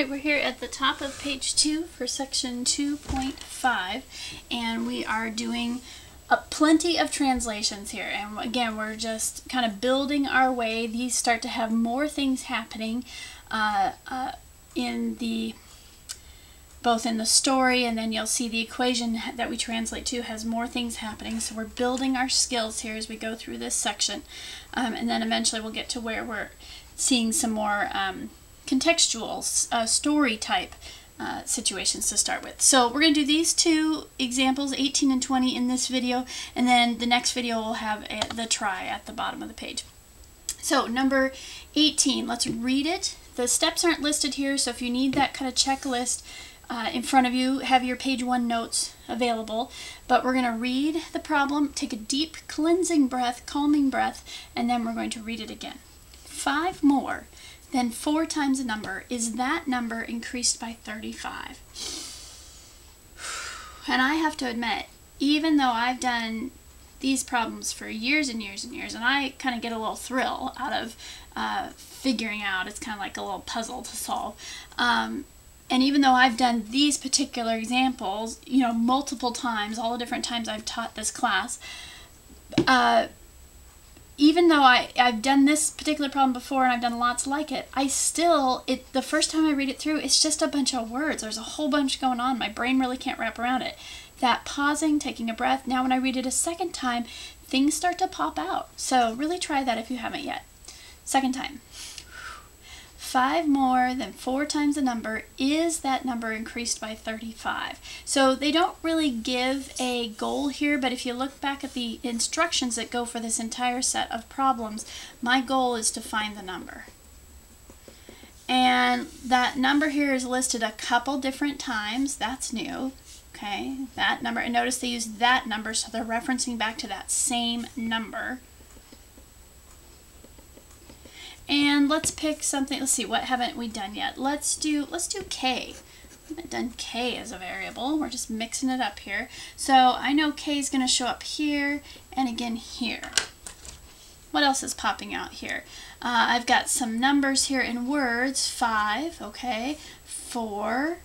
Alright, we're here at the top of page 2 for section 2.5, and we are doing plenty of translations here. And again, we're just kind of building our way. These start to have more things happening both in the story, and then you'll see the equation that we translate to has more things happening. So we're building our skills here as we go through this section, and then eventually we'll get to where we're seeing some more contextual story type situations to start with. So we're going to do these two examples, 18 and 20, in this video, and then the next video will have the try at the bottom of the page. So number 18, let's read it. The steps aren't listed here, so if you need that kind of checklist in front of you, have your page 1 notes available. But we're going to read the problem, take a deep cleansing breath, calming breath, and then we're going to read it again. 5 more than 4 times a number. Is that number increased by 35? And I have to admit, even though I've done these problems for years and years and years, and I kind of get a little thrill out of figuring out, it's kind of like a little puzzle to solve. And even though I've done these particular examples, you know, multiple times, all the different times I've taught this class, even though I've done this particular problem before and I've done lots like it, the first time I read it through, it's just a bunch of words. There's a whole bunch going on. My brain really can't wrap around it. That pausing, taking a breath, now when I read it a second time, things start to pop out. So really try that if you haven't yet. Second time. 5 more than 4 times the number. Is that number increased by 35? So they don't really give a goal here, but if you look back at the instructions that go for this entire set of problems, my goal is to find the number. And that number here is listed a couple different times. That's new. Okay, that number. And notice they use that number, so they're referencing back to that same number. And let's pick something. Let's see, what haven't we done yet? Let's do k. We haven't done k as a variable. We're just mixing it up here. So I know k is going to show up here and again here. What else is popping out here? I've got some numbers here in words. 5, okay. 4.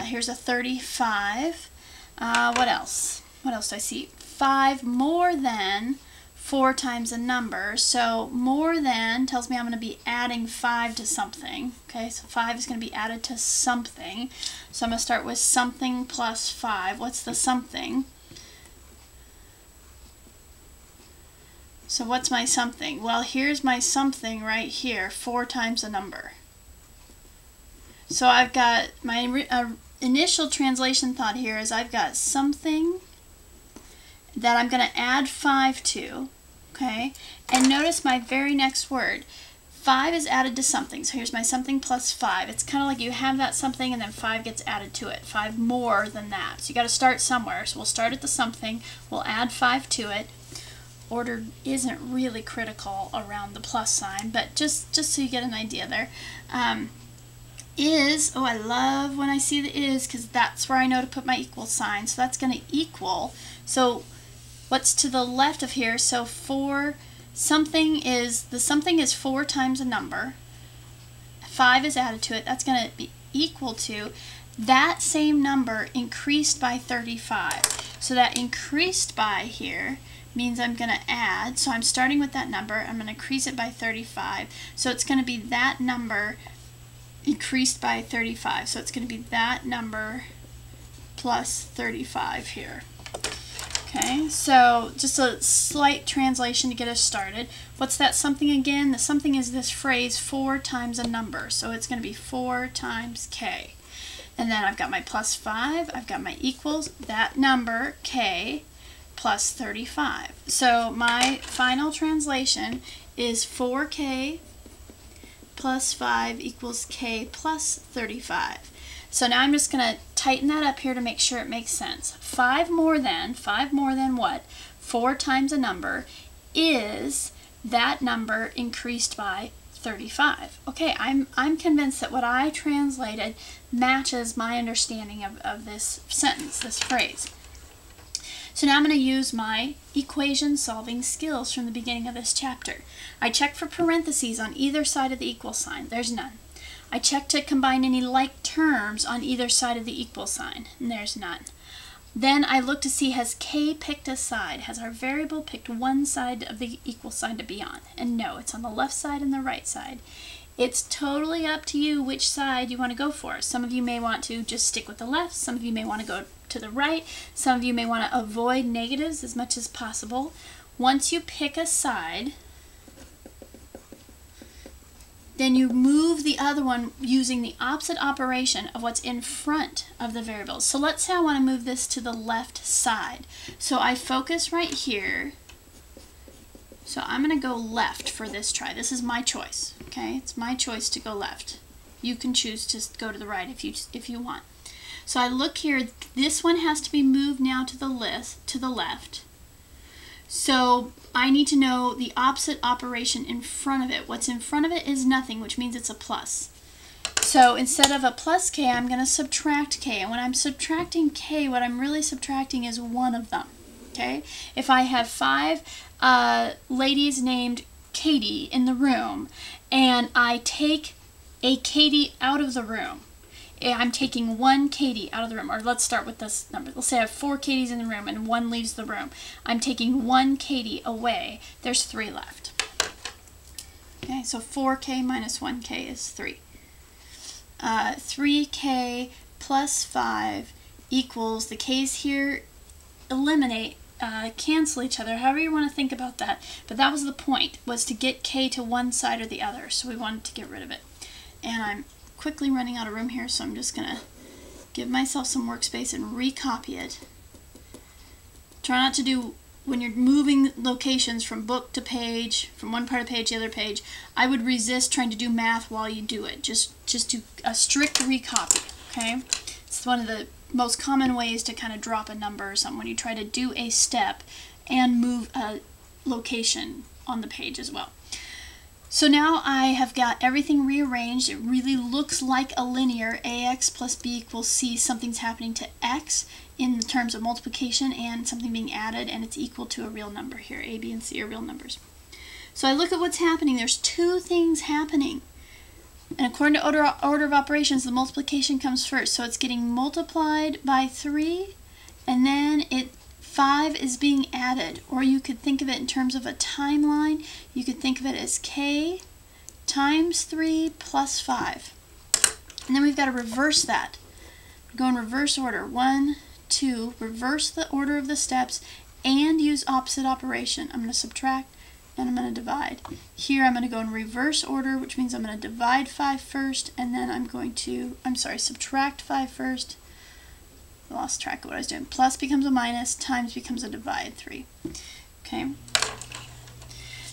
Here's a 35. What else? What else do I see? 5 more than 4 times a number. So more than tells me I'm going to be adding 5 to something. Okay, so 5 is going to be added to something. So I'm going to start with something plus 5. What's the something? So what's my something? Well, here's my something right here, 4 times a number. So I've got my initial translation thought here is I've got something that I'm going to add 5 to. Okay, and notice my very next word. 5 is added to something. So here's my something plus 5. It's kind of like you have that something and then 5 gets added to it. 5 more than that. So you got to start somewhere. So we'll start at the something. We'll add 5 to it. Order isn't really critical around the plus sign, but just so you get an idea there. Is, oh, I love when I see the is, because that's where I know to put my equal sign. So that's going to equal. So what's to the left of here? So the something is 4 times a number. 5 is added to it. That's going to be equal to that same number increased by 35. So that increased by here means I'm going to add. So I'm starting with that number. I'm going to increase it by 35. So it's going to be that number increased by 35. So it's going to be that number plus 35 here. Okay, so just a slight translation to get us started. What's that something again? The something is this phrase, 4 times a number. So it's going to be 4 times k. And then I've got my plus 5. I've got my equals, that number, k, plus 35. So my final translation is 4k plus 5 equals k plus 35. So now I'm just going to tighten that up here to make sure it makes sense. 5 more than what? 4 times a number. Is that number increased by 35? Okay, I'm convinced that what I translated matches my understanding of this sentence, this phrase. So now I'm going to use my equation solving skills from the beginning of this chapter. I check for parentheses on either side of the equal sign. There's none. I check to combine any like terms on either side of the equal sign, and there's none. Then I look to see, has k picked a side? Has our variable picked one side of the equal sign to be on? And no, it's on the left side and the right side. It's totally up to you which side you want to go for. Some of you may want to just stick with the left. Some of you may want to go to the right. Some of you may want to avoid negatives as much as possible. Once you pick a side, then you move the other one using the opposite operation of what's in front of the variables. So let's say I want to move this to the left side. So I focus right here. So I'm going to go left for this try. This is my choice, okay? It's my choice to go left. You can choose to go to the right if you want. So I look here. This one has to be moved now to the left. So I need to know the opposite operation in front of it. What's in front of it is nothing, which means it's a plus. So instead of a plus k, I'm going to subtract k. And when I'm subtracting k, what I'm really subtracting is one of them. Okay? If I have 5 ladies named Katie in the room, and I take a Katie out of the room, I'm taking one Katie out of the room. Or let's start with this number. Let's say I have 4 Katies in the room and 1 leaves the room. I'm taking 1 Katie away. There's 3 left. Okay, so 4k minus 1k is 3. 3k plus 5 equals, the k's here eliminate, cancel each other, however you want to think about that. But that was the point, was to get k to one side or the other. So we wanted to get rid of it. And I'm quickly running out of room here, so I'm just going to give myself some workspace and recopy it. Try not to do, when you're moving locations from book to page, from one part of the page to the other page, I would resist trying to do math while you do it. Just do a strict recopy, okay? It's one of the most common ways to kind of drop a number or something, when you try to do a step and move a location on the page as well. So now I have got everything rearranged. It really looks like a linear, ax plus b equals c. Something's happening to x in terms of multiplication and something being added, and it's equal to a real number here. A, b, and c are real numbers. So I look at what's happening. There's 2 things happening. And according to order of operations, the multiplication comes first. So it's getting multiplied by 3, and then 5 is being added. Or you could think of it in terms of a timeline. You could think of it as k times 3 plus 5. And then we've got to reverse that. Go in reverse order. 1, 2, reverse the order of the steps and use opposite operation. I'm going to subtract and I'm going to divide. Here I'm going to go in reverse order, which means I'm going to divide 5 first, and then I'm going to, subtract 5 first. I lost track of what I was doing. Plus becomes a minus, times becomes a divide, 3. Okay.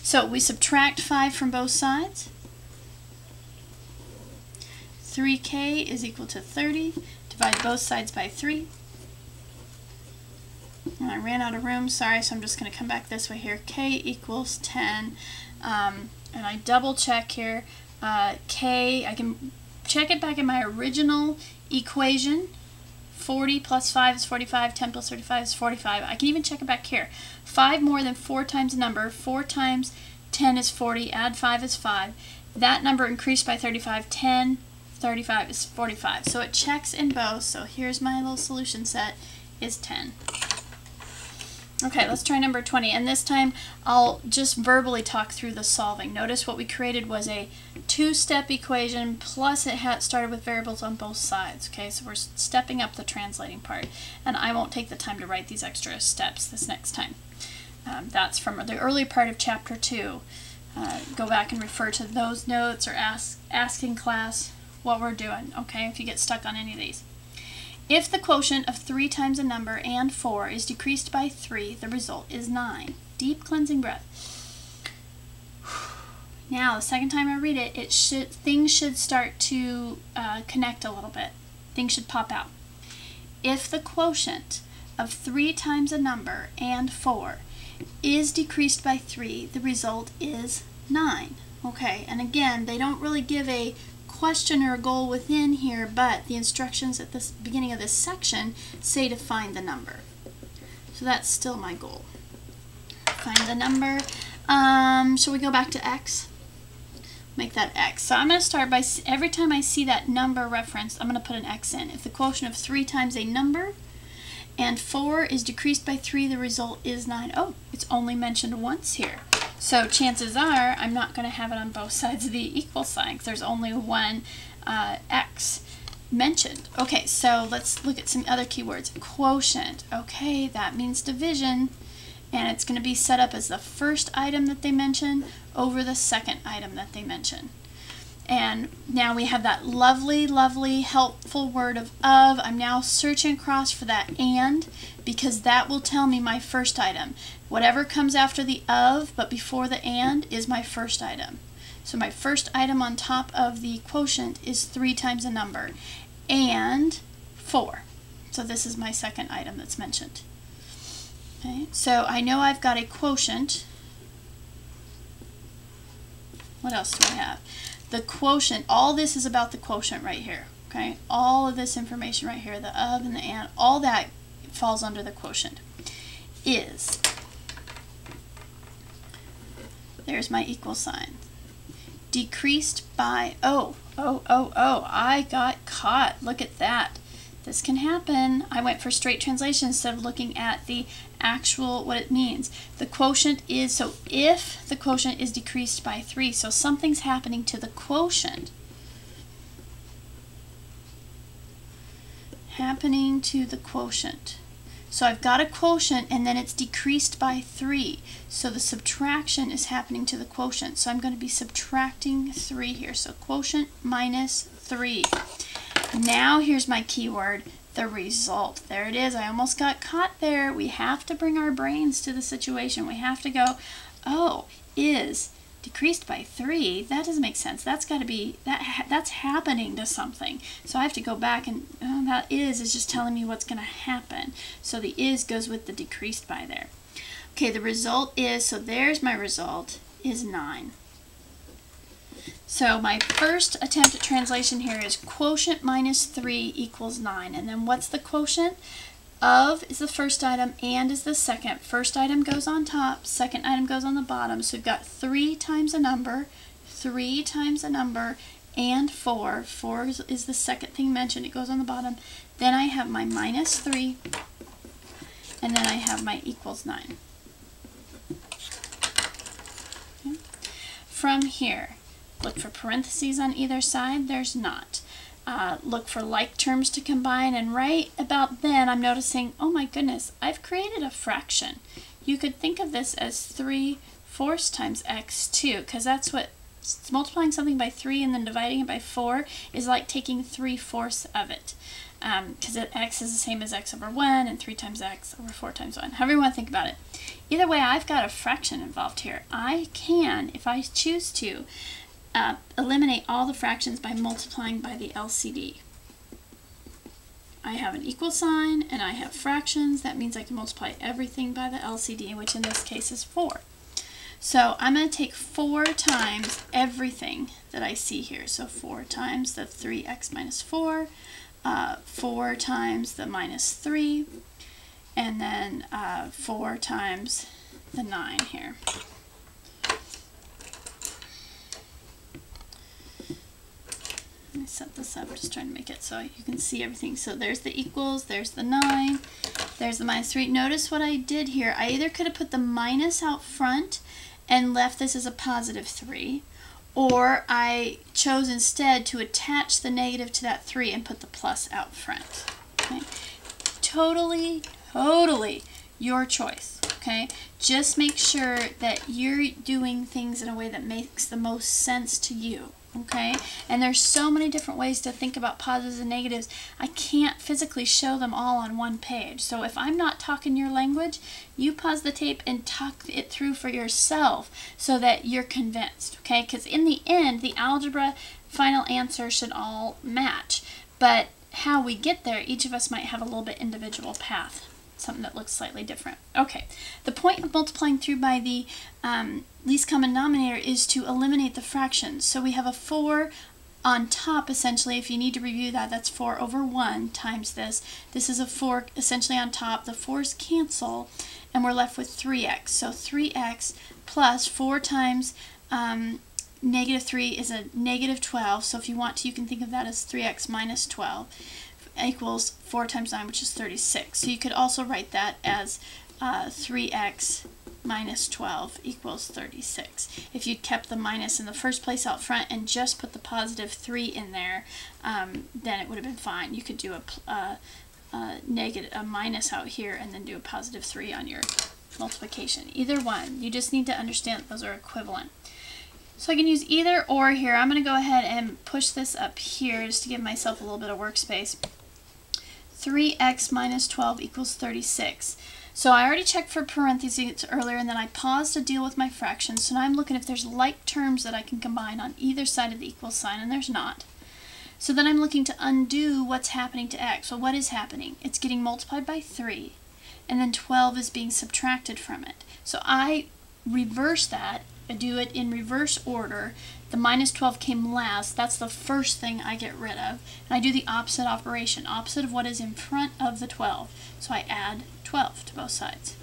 So we subtract 5 from both sides. 3k is equal to 30. Divide both sides by 3. And I ran out of room, sorry, so I'm just going to come back this way here. K equals 10. And I double check here. K, I can check it back in my original equation. 40 plus 5 is 45, 10 plus 35 is 45. I can even check it back here. 5 more than 4 times a number. 4 times 10 is 40, add 5 is 5. That number increased by 35, 10, 35 is 45. So it checks in both, so here's my little solution set, is 10. Okay, let's try number 20, and this time I'll just verbally talk through the solving. Notice what we created was a 2-step equation, plus it had started with variables on both sides. Okay, so we're stepping up the translating part, and I won't take the time to write these extra steps this next time. That's from the early part of chapter 2. Go back and refer to those notes, or ask in class what we're doing, okay, if you get stuck on any of these. If the quotient of 3 times a number and 4 is decreased by 3, the result is 9. Deep cleansing breath. Now, the second time I read it, things should start to connect a little bit. Things should pop out. If the quotient of 3 times a number and 4 is decreased by 3, the result is 9. Okay, and again, they don't really give a question or a goal within here, but the instructions at the beginning of this section say to find the number. So that's still my goal. Find the number. Shall we go back to x? make that x. So I'm going to start by, every time I see that number referenced, I'm going to put an x in. If the quotient of 3 times a number and 4 is decreased by 3, the result is 9. Oh, it's only mentioned once here. So chances are I'm not going to have it on both sides of the equal sign because there's only one x mentioned. Okay, so let's look at some other keywords. Quotient. Okay, that means division. And it's going to be set up as the first item that they mention over the second item that they mention. And now we have that lovely, lovely, helpful word of. I'm now searching across for that and, because that will tell me my first item. Whatever comes after the of, but before the and, is my first item. So my first item on top of the quotient is 3 times a number and 4. So this is my second item that's mentioned. Okay, so I know I've got a quotient. What else do I have? The quotient, all this is about the quotient right here. Okay, all of this information right here, the of and the and, all that falls under the quotient. Is, there's my equal sign, decreased by, I got caught. Look at that. This can happen. I went for straight translation instead of looking at the actual, what it means. The quotient is, so if the quotient is decreased by 3, so something's happening to the quotient. Happening to the quotient. So I've got a quotient and then it's decreased by 3. So the subtraction is happening to the quotient. So I'm going to be subtracting 3 here. So quotient minus 3. Now here's my keyword, the result. There it is. I almost got caught there. We have to bring our brains to the situation. We have to go, oh, is decreased by 3. That doesn't make sense. That's got to be, that's happening to something. So I have to go back and, that is just telling me what's going to happen. So the is goes with the decreased by there. Okay, the result is, so there's my result, is 9. So my first attempt at translation here is quotient minus 3 equals 9. And then what's the quotient? Of is the first item, and is the second. First item goes on top, second item goes on the bottom. So we've got 3 times a number, 3 times a number, and 4. 4 is the second thing mentioned. It goes on the bottom. Then I have my minus 3, and then I have my equals 9. Okay. From here, look for parentheses on either side. There's not. Look for like terms to combine, and right about then I'm noticing, oh my goodness, I've created a fraction. You could think of this as 3/4 times x too, because that's what multiplying something by 3 and then dividing it by 4 is like taking 3/4 of it, because x is the same as x over 1 and 3 times x over 4 times 1, however you want to think about it. Either way, I've got a fraction involved here. I can, if I choose to, eliminate all the fractions by multiplying by the LCD. I have an equal sign and I have fractions. That means I can multiply everything by the LCD, which in this case is 4. So I'm going to take 4 times everything that I see here. So 4 times the 3x minus 4, 4 times the minus 3, and then 4 times the 9 here. Let me set this up, just trying to make it so you can see everything. So there's the equals, there's the 9, there's the minus 3. Notice what I did here. I either could have put the minus out front and left this as a positive 3, or I chose instead to attach the negative to that 3 and put the plus out front. Okay? Totally your choice. Okay? Just make sure that you're doing things in a way that makes the most sense to you. Okay, and there's so many different ways to think about positives and negatives. I can't physically show them all on one page. So if I'm not talking your language, you pause the tape and talk it through for yourself so that you're convinced. Okay, because in the end, the algebra final answer should all match. But how we get there, each of us might have a little bit individual path. Something that looks slightly different. Okay, the point of multiplying through by the least common denominator is to eliminate the fractions. So we have a 4 on top, essentially. If you need to review that, that's 4 over 1 times this. This is a 4 essentially on top. The 4's cancel, and we're left with 3x. So 3x plus 4 times negative 3 is a negative 12, so if you want to, you can think of that as 3x minus 12 equals 4 times 9, which is 36. So you could also write that as 3x minus 12 equals 36. If you'd kept the minus in the first place out front and just put the positive 3 in there, then it would have been fine. You could do a minus out here and then do a positive 3 on your multiplication. Either one. You just need to understand that those are equivalent. So I can use either or here. I'm going to go ahead and push this up here just to give myself a little bit of workspace. 3x minus 12 equals 36. So I already checked for parentheses earlier, and then I paused to deal with my fractions. So now I'm looking if there's like terms that I can combine on either side of the equal sign, and there's not. So then I'm looking to undo what's happening to x. So what is happening? It's getting multiplied by 3, and then 12 is being subtracted from it. So I reverse that. I do it in reverse order. The minus 12 came last. That's the first thing I get rid of. And I do the opposite operation, opposite of what is in front of the 12. So I add 12 to both sides.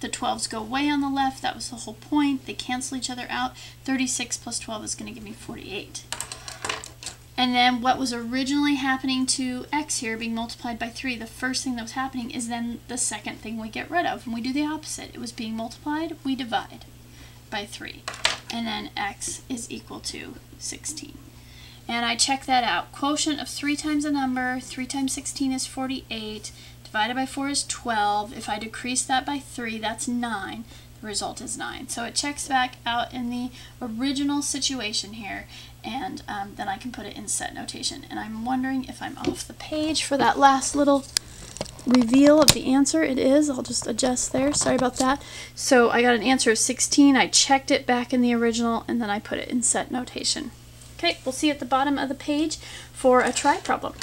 The 12s go away on the left. That was the whole point. They cancel each other out. 36 plus 12 is going to give me 48. And then what was originally happening to x here being multiplied by 3, the first thing that was happening is then the second thing we get rid of. And we do the opposite. It was being multiplied, we divide by 3. And then x is equal to 16. And I check that out. Quotient of 3 times a number, 3 times 16 is 48, divided by 4 is 12. If I decrease that by 3, that's 9. The result is 9. So it checks back out in the original situation here, and then I can put it in set notation. And I'm wondering if I'm off the page for that last little reveal of the answer. It is. I'll just adjust there. Sorry about that. So I got an answer of 16. I checked it back in the original, and then I put it in set notation. Okay, we'll see you at the bottom of the page for a try problem.